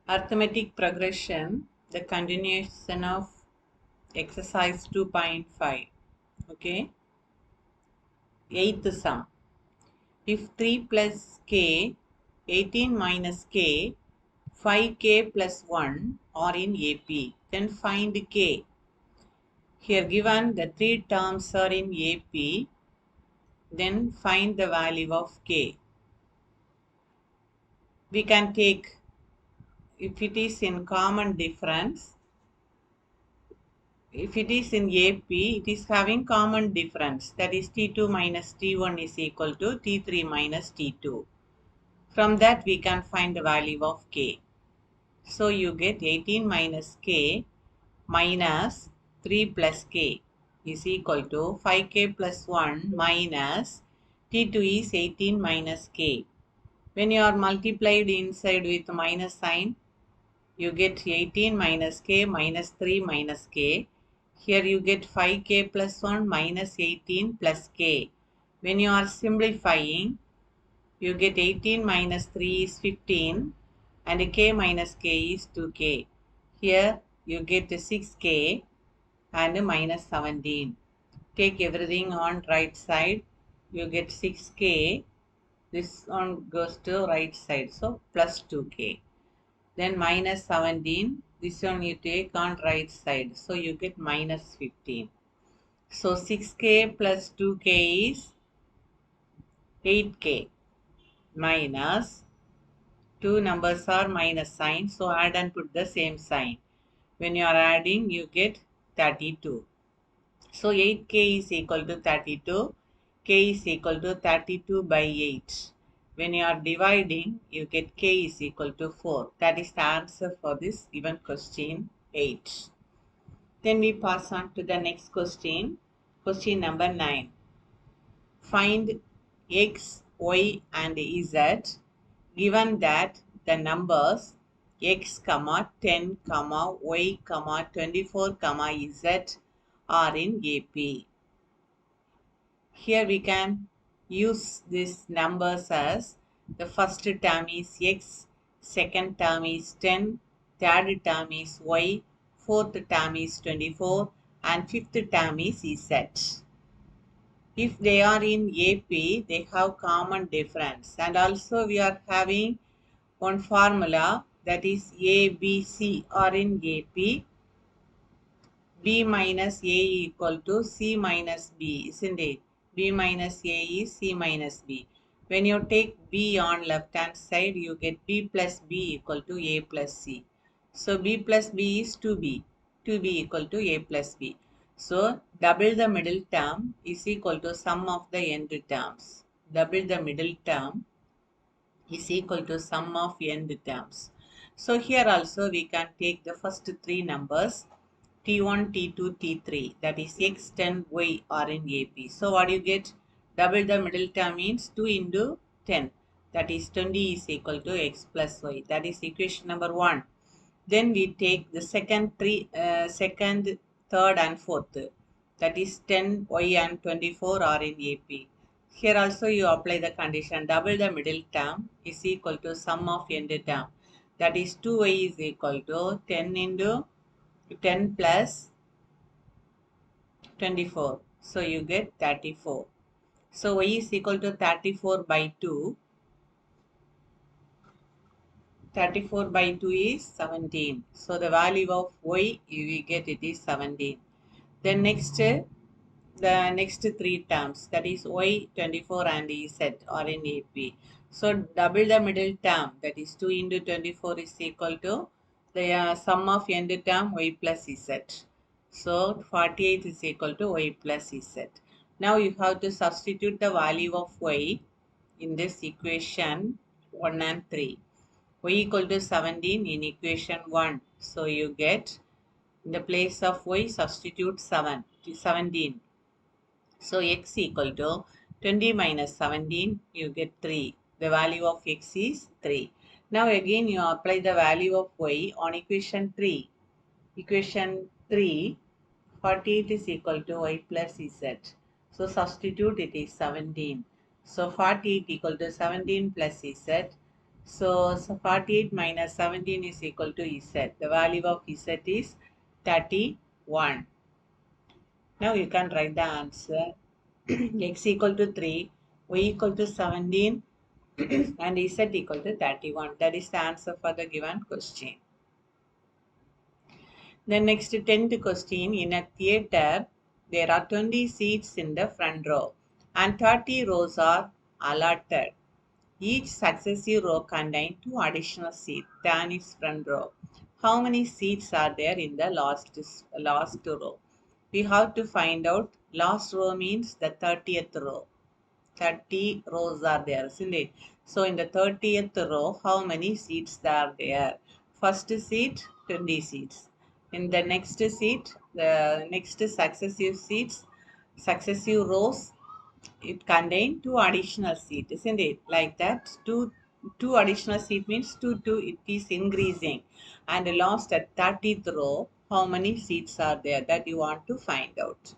Arithmetic progression, the continuation of exercise 2.5. Okay. Eighth sum. If 3 plus k, 18 minus k, 5k plus 1 are in AP, then find k. Here given the three terms are in AP, then find the value of k. We can take, if it is in common difference, if it is in AP, it is having common difference, that is T2 minus T1 is equal to T3 minus T2. From that we can find the value of k. So you get 18 minus k minus 3 plus k is equal to 5k plus 1 minus T2 is 18 minus k. When you are multiplied inside with minus sign, you get 18 minus k minus 3 minus k. Here you get 5k plus 1 minus 18 plus k. When you are simplifying, you get 18 minus 3 is 15 and k minus k is 2k. Here you get 6k and minus 17. Take everything on right side. You get 6k. This one goes to right side. So plus 2k. Then minus 17. This one you take on right side. So you get minus 15. So 6k plus 2k is 8k minus two numbers are minus sign. So add and put the same sign. When you are adding, you get 32. So 8k is equal to 32. K is equal to 32 by 8. When you are dividing, you get k is equal to 4. That is the answer for this given question 8. Then we pass on to the next question. Question number 9. Find x, y and z given that the numbers x, 10, y, 24, z are in AP. Here we can use these numbers as the first term is x, second term is 10, third term is y, fourth term is 24 and fifth term is z. If they are in AP, they have common difference, and also we are having one formula, that is A, B, C are in AP. B minus A equal to C minus B, isn't it? B minus A is C minus B. When you take B on left hand side, you get B plus B equal to A plus C. So B plus B is 2B. 2B equal to A plus B. So double the middle term is equal to sum of the end terms. Double the middle term is equal to sum of end terms. So here also we can take the first three numbers T1, T2, T3, that is x, 10, y are in AP. So what you get? Double the middle term means 2 into 10. That is 20 is equal to x plus y. That is equation number 1. Then we take the second, third and fourth. That is 10, y and 24 are in AP. Here also you apply the condition. Double the middle term is equal to sum of end term. That is 2y is equal to 10 into 10 plus 24. So you get 34. So y is equal to 34 by 2. 34 by 2 is 17. So the value of y we get it is 17. Then next, the next three terms, that is y, 24 and z are in AP. So double the middle term, that is 2 into 24 is equal to the sum of end term y plus z. So 48 is equal to y plus z. Now you have to substitute the value of y in this equation 1 and 3. Y equal to 17 in equation 1. So you get, in the place of y, substitute 17. So x equal to 20 minus 17, you get 3. The value of x is 3. Now again you apply the value of y on equation 3. Equation 3, 48 is equal to y plus z. So substitute, it is 17. So 48 equal to 17 plus z. So 48 minus 17 is equal to Z. The value of Z is 31. Now you can write the answer. X equal to 3, Y equal to 17 and Z equal to 31. That is the answer for the given question. The next 10th question, in a theatre, there are 20 seats in the front row and 30 rows are allotted. Each successive row contains 2 additional seats than its front row. How many seats are there in the last row? We have to find out. Last row means the 30th row. 30 rows are there, isn't it? So in the 30th row, how many seats are there? First seat, 20 seats. In the next seat, the next successive rows, it contains 2 additional seats, isn't it? Like that, two additional seat means 2, it is increasing. And last at 30th row, how many seats are there that you want to find out?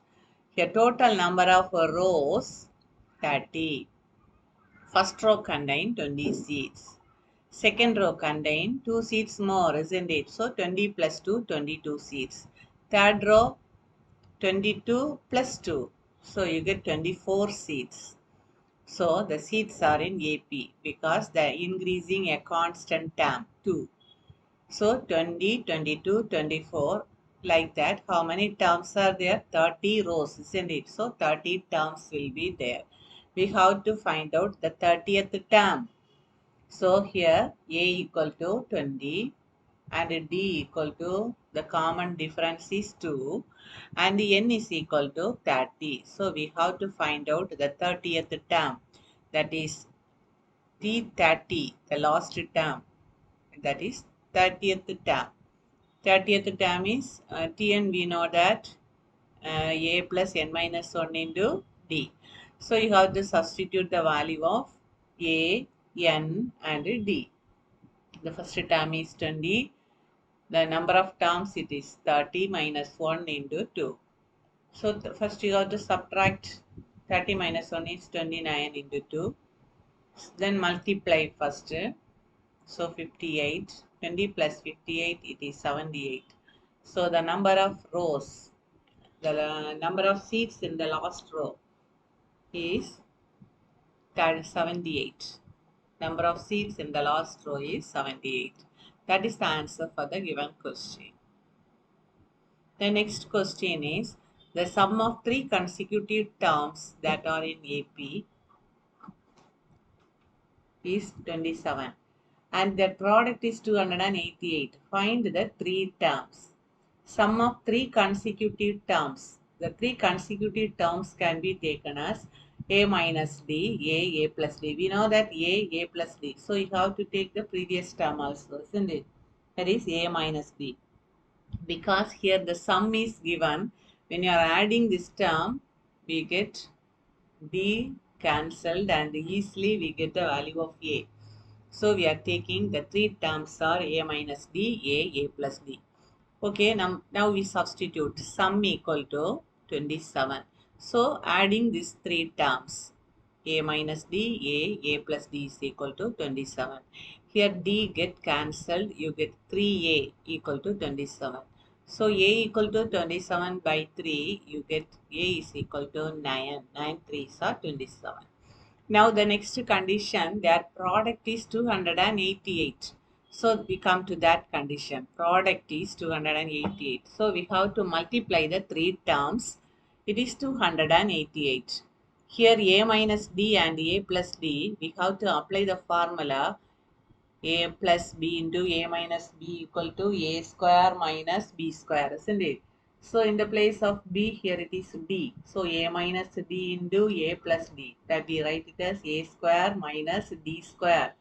Here, total number of rows, 30. First row contain 20 seats. Second row contain 2 seats more, isn't it? So 20 plus 2, 22 seats. Third row, 22 plus 2. So you get 24 seats. So the seats are in AP because they are increasing a constant term 2. So 20, 22, 24, like that. How many terms are there? 30 rows, isn't it? So 30 terms will be there. We have to find out the 30th term. So here A equal to 20 and D equal to, the common difference is 2 and N is equal to 30. So we have to find out the 30th term, that is T30, the last term, that is 30th term. 30th term is Tn, we know that A plus N minus 1 into D. So you have to substitute the value of A, N and D. The first term is 20. The number of terms, it is 30 minus 1 into 2. So first you have to subtract 30 minus 1 is 29 into 2. Then multiply first. So 58. 20 plus 58, it is 78. So the number of rows, the number of seats in the last row is 78. Number of seats in the last row is 78. That is the answer for the given question. The next question is, the sum of 3 consecutive terms that are in AP is 27 and their product is 288. Find the 3 terms. Sum of 3 consecutive terms. The 3 consecutive terms can be taken as A minus D, A plus D. We know that A plus D. So you have to take the previous term also, isn't it? That is A minus D. Because here the sum is given, when you are adding this term, we get D cancelled and easily we get the value of A. So we are taking the 3 terms are A minus D, A plus D. Okay, now we substitute sum equal to 27. So adding these 3 terms, A minus D, A plus D is equal to 27. Here D get cancelled, you get 3A equal to 27. So A equal to 27 by 3, you get A is equal to 9. 9 3s are 27. Now the next condition, their product is 288. So we come to that condition. Product is 288. So we have to multiply the 3 terms. It is 288. Here A minus D and A plus D, we have to apply the formula A plus B into A minus B equal to A square minus B square, isn't it? So in the place of B, here it is D. So A minus D into A plus D. That we write it as A square minus D square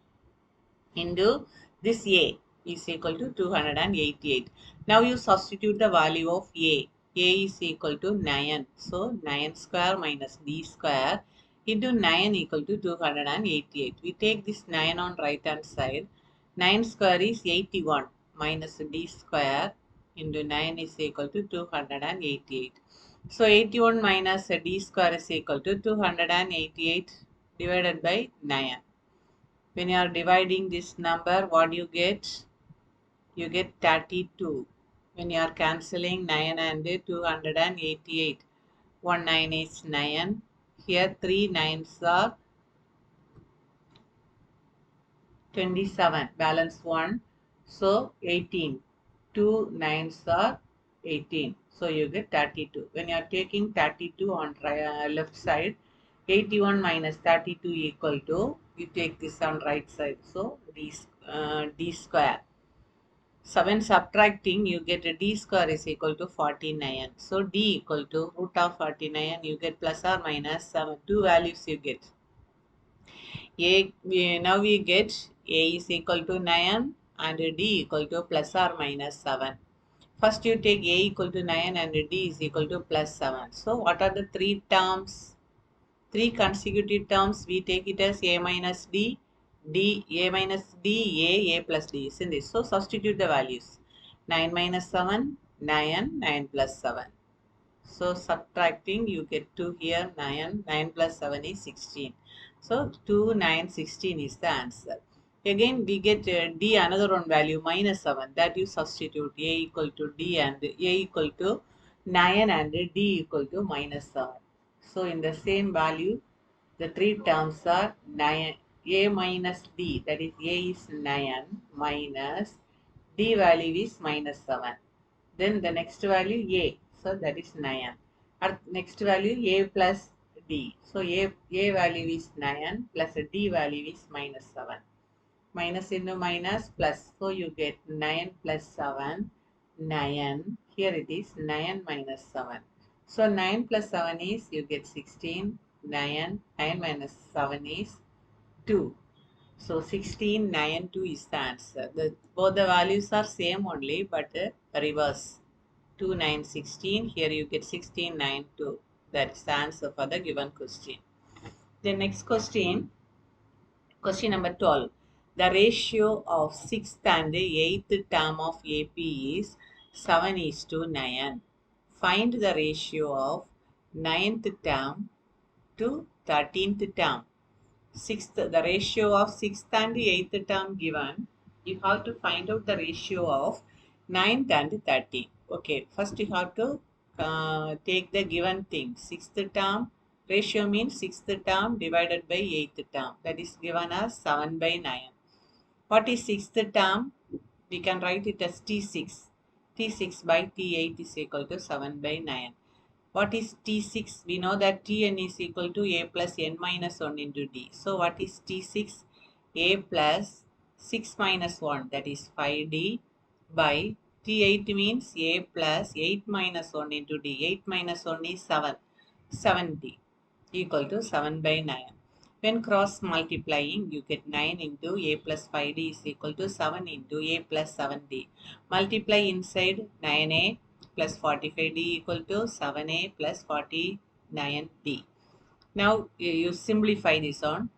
into this A is equal to 288. Now you substitute the value of A. A is equal to 9. So 9 square minus D square into 9 equal to 288. We take this 9 on right hand side. 9 square is 81 minus D square into 9 is equal to 288. So 81 minus D square is equal to 288 divided by 9. When you are dividing this number, what you get? You get 32. When you are cancelling 9 and 288, 1 9 is 9. Here 3 9s are 27, balance 1. So 18. 2 9s are 18. So you get 32. When you are taking 32 on left side, 81 minus 32 equal to, you take this on right side. So d square. 7 subtracting, you get a d square is equal to 49. So d equal to root of 49, you get plus or minus 7. Two values you get. Now we get a is equal to 9 and d equal to plus or minus 7. First you take a equal to 9 and d is equal to plus 7. So what are the three terms? Three consecutive terms, we take it as a minus d, a minus d, a plus d, isn't it? So substitute the values. 9 minus 7, 9, 9 plus 7. So subtracting, you get 2 here, 9, 9 plus 7 is 16. So 2, 9, 16 is the answer. Again, we get d another one value minus 7. That you substitute a equal to d and a equal to 9 and d equal to minus 7. So in the same value, the three terms are 9, a minus d, that is a is 9 minus d value is minus 7. Then the next value a, so that is 9. At next value a plus d. So a value is 9 plus d value is minus 7. Minus into minus plus. So you get 9 plus 7, 9. Here it is 9 minus 7. So 9 plus 7 is, you get 16, 9, 9 minus 7 is 2. So 16, 9, 2 is the answer. Both the values are same only, but reverse. 2, 9, 16. Here you get 16, 9, 2. That is the answer for the given question. The next question, question number 12. The ratio of 6th and 8th term of AP is 7 is to 9. Find the ratio of 9th term to 13th term. The ratio of 6th and 8th term given, you have to find out the ratio of 9th and 13th. Okay, first you have to take the given thing. 6th term, ratio means 6th term divided by 8th term. That is given as 7 by 9. What is 6th term? We can write it as T6. T6 by T8 is equal to 7 by 9. What is T6? We know that Tn is equal to a plus n minus 1 into d. So what is T6? A plus 6 minus 1, that is 5d, by T8 means a plus 8 minus 1 into d. 8 minus 1 is 7. 7d equal to 7 by 9. When cross multiplying, you get 9 into a plus 5d is equal to 7 into a plus 7d. Multiply inside 9a plus 45d equal to 7a plus 49d. Now you simplify this on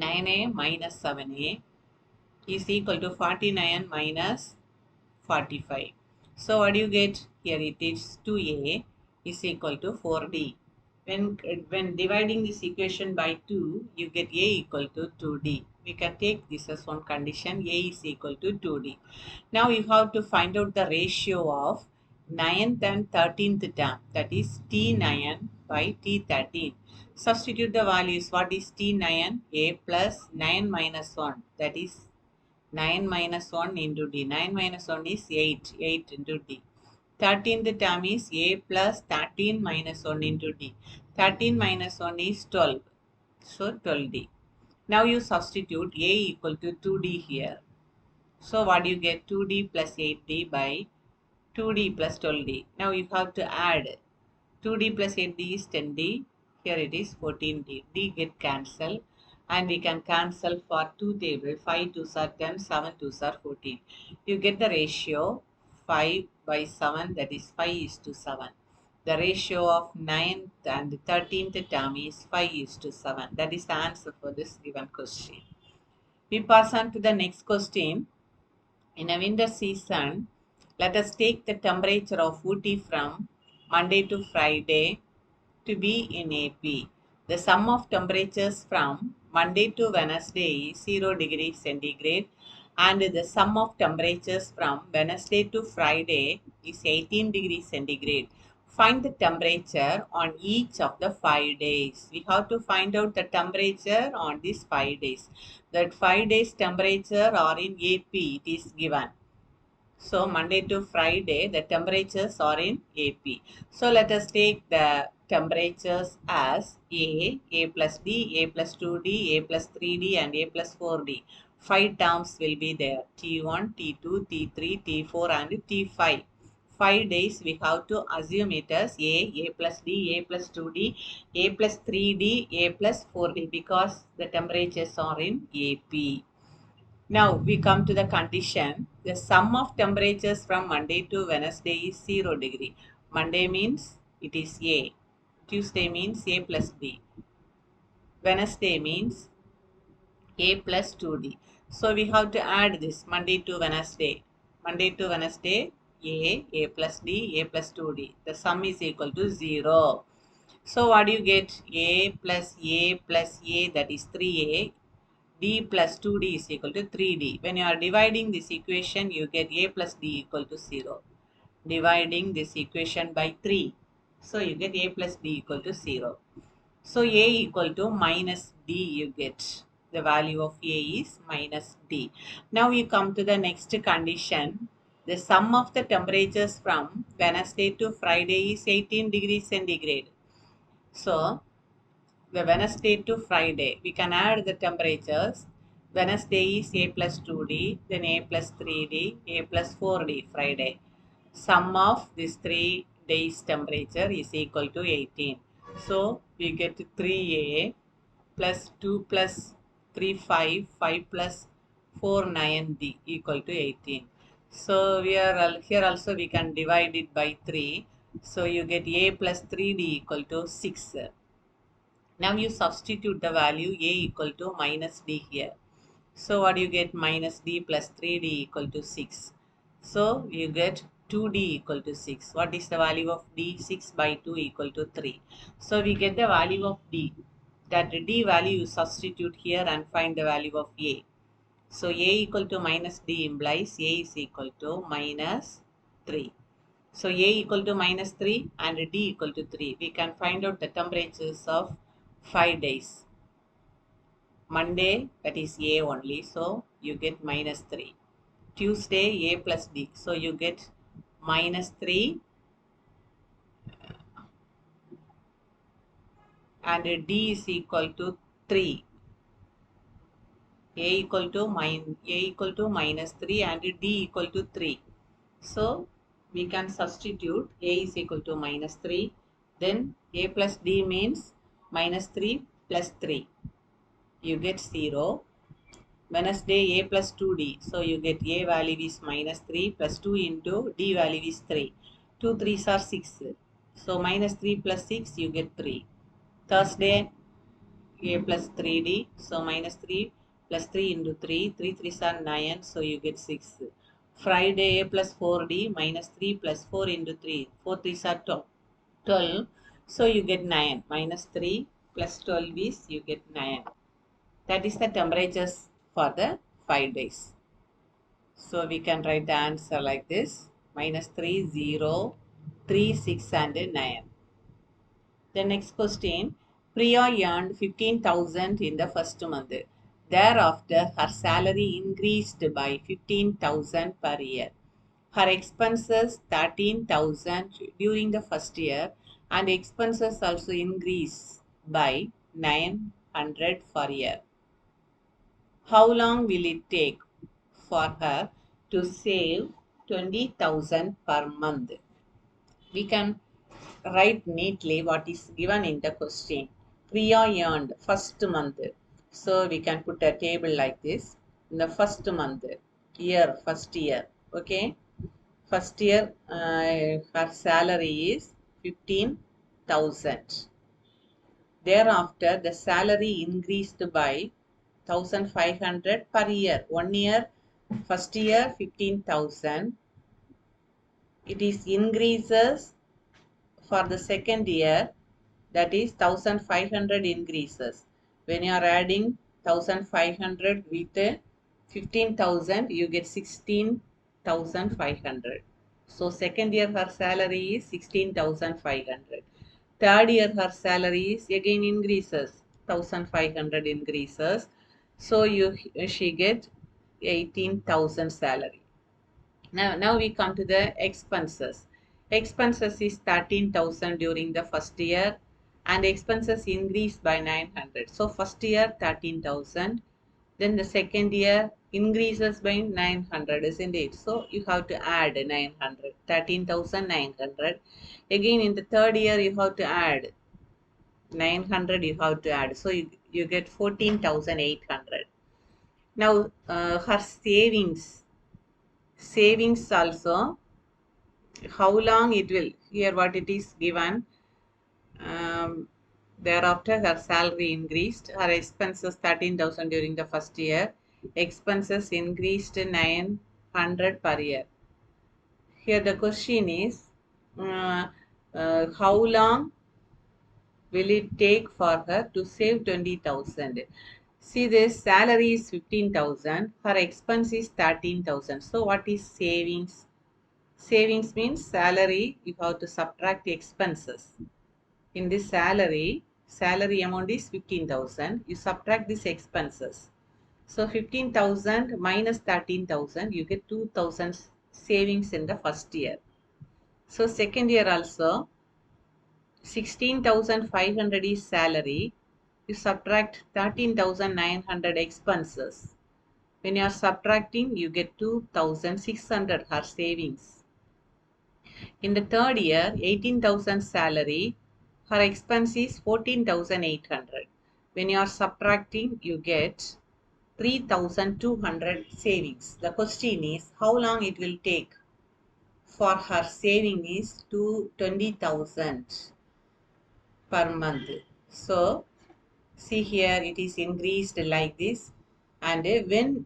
9a minus 7a is equal to 49 minus 45. So what do you get? Here it is 2a is equal to 4d. When dividing this equation by 2, you get a equal to 2d. We can take this as one condition, a is equal to 2d. Now you have to find out the ratio of 9th and 13th term, that is T9 by T13. Substitute the values. What is T9? A plus 9 minus 1, that is 9 minus 1 into d. 9 minus 1 is 8. 8 into d. 13th term is a plus 13 minus 1 into d. 13 minus 1 is 12. So 12d. Now you substitute a equal to 2d here. So what do you get? 2d plus 8d by 2d plus 12d. Now you have to add 2d plus 8d is 10d. Here it is 14d. D get cancelled. And we can cancel for two tables. 5 2s are 10, 7 2s are 14. You get the ratio 5 by 7, that is 5 is to 7. The ratio of 9th and 13th term is 5 is to 7. That is the answer for this given question. We pass on to the next question. In a winter season, let us take the temperature of Ooty from Monday to Friday to be in AP. The sum of temperatures from Monday to Wednesday is 0 degrees centigrade, and the sum of temperatures from Wednesday to Friday is 18 degrees centigrade. Find the temperature on each of the 5 days. We have to find out the temperature on these 5 days. That 5 days temperature are in AP, it is given. So Monday to Friday, the temperatures are in AP. So let us take the temperatures as A plus D, A plus 2D, A plus 3D, and A plus 4D. 5 terms will be there. T1, T2, T3, T4, and T5. 5 days we have to assume it as A plus D, A plus 2D, A plus 3D, A plus 4D, because the temperatures are in AP. Now we come to the condition. The sum of temperatures from Monday to Wednesday is 0 degree. Monday means it is A. Tuesday means A plus B. Wednesday means A plus 2D. So we have to add this Monday to Wednesday. Monday to Wednesday, A plus D, A plus 2D. The sum is equal to 0. So what do you get? A plus A, that is 3A. D plus 2D is equal to 3D. When you are dividing this equation, you get A plus D equal to 0. Dividing this equation by 3. So you get A plus D equal to 0. So A equal to minus D you get. The value of A is minus D. Now you come to the next condition. The sum of the temperatures from Wednesday to Friday is 18 degrees centigrade. So the Wednesday to Friday, we can add the temperatures. Wednesday is A plus 2D, then A plus 3D, A plus 4D Friday. Sum of these 3 days temperature is equal to 18. So we get 3A plus 2 plus 3, 5, 5 plus 4, 9D equal to 18. So here also we can divide it by 3. So you get A plus 3D equal to 6. Now you substitute the value A equal to minus D here. So what do you get? Minus D plus 3D equal to 6. So you get 2D equal to 6. What is the value of D? 6 by 2 equal to 3. So we get the value of D. That D value you substitute here and find the value of A. So A equal to minus D implies A is equal to minus 3. So A equal to minus 3 and D equal to 3. We can find out the temperatures of 5 days. Monday, that is A only, so you get minus 3. Tuesday, A plus D, so you get minus 3 and D is equal to 3. A equal to minus 3 and D equal to 3. So we can substitute A is equal to minus 3. Then A plus D means minus 3 plus 3. You get 0. Wednesday A plus 2D. So you get A value is minus 3 plus 2 into D value is 3. 2 3s are 6. So minus 3 plus 6 you get 3. Thursday A plus 3D. So minus 3 plus 3 into 3. 3 3s are 9. So you get 6. Friday A plus 4D minus 3 plus 4 into 3. 4 3s are 12. So you get 9. Minus 3 plus 12 is you get 9. That is the temperatures for the 5 days. So we can write the answer like this. Minus 3, 0, 3, 6 and 9. The next question. Priya earned 15,000 in the first month. Thereafter, her salary increased by 15,000 per year. Her expenses 13,000 during the first year, and expenses also increased by 900 per year. How long will it take for her to save 20,000 per month? We can write neatly what is given in the question. Priya earned first month. So we can put a table like this. In the first month, first year. Okay. First year, her salary is 15,000. Thereafter, the salary increased by 1,500 per year. 1 year, first year 15,000. It is increases for the second year, that is 1,500 increases. When you are adding 1500 with 15,000, you get 16,500. So second year her salary is 16,500. Third year her salary is again increases, 1,500 increases. So she get 18,000 salary. Now we come to the expenses. Expenses is 13,000 during the first year, and expenses increased by 900. So first year 13,000, then the second year increases by 900, isn't it? So you have to add 900, 13,900. Again in the third year you have to add 900, you have to add. So you get 14,800. Now her savings also, how long it will, here what it is given, thereafter her salary increased, her expenses 13,000 during the first year, expenses increased 900 per year. Here the question is, how long will it take for her to save 20,000? See, this salary is 15,000, her expense is 13,000. So what is savings? Savings means salary, you have to subtract the expenses. In this salary amount is 15,000. You subtract these expenses. So 15,000 minus 13,000, you get 2,000 savings in the first year. So second year also, 16,500 is salary. You subtract 13,900 expenses. When you are subtracting, you get 2,600 her savings. In the third year, 18,000 salary, her expense is 14,800. When you are subtracting, you get 3,200 savings. The question is, how long it will take for her saving is to 20,000 per month. So, see here it is increased like this, and when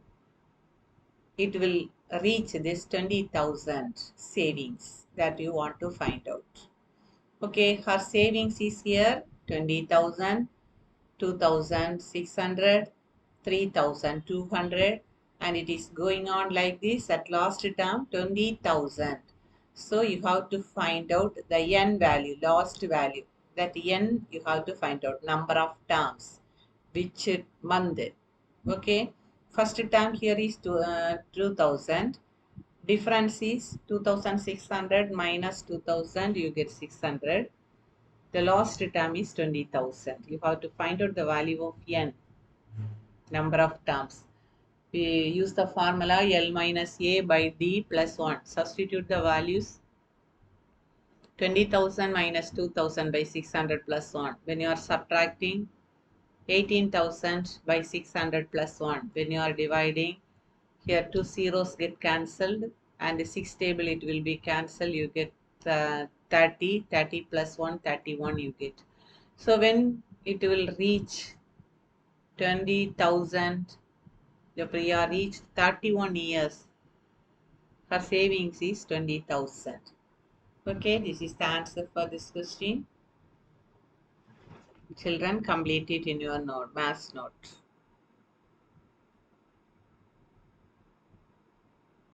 it will reach this 20,000 savings that you want to find out. Okay, her savings is here 20,000, 2,600, 3,200, and it is going on like this. At last term 20,000. So you have to find out the n value, last value. That n you have to find out number of terms, which month. Okay, first term here is 2,000. Difference is 2,600 minus 2,000, you get 600. The last term is 20,000. You have to find out the value of n, number of terms. We use the formula L minus A by D plus 1. Substitute the values. 20,000 minus 2,000 by 600 plus 1. When you are subtracting, 18,000 by 600 plus 1. When you are dividing, here two zeros get cancelled, and the 6 table it will be cancelled. You get 30, 30 plus 1, 31 you get. So when it will reach 20,000, the Priya reached 31 years, her savings is 20,000. Okay, this is the answer for this question. Children, complete it in your note, maths note.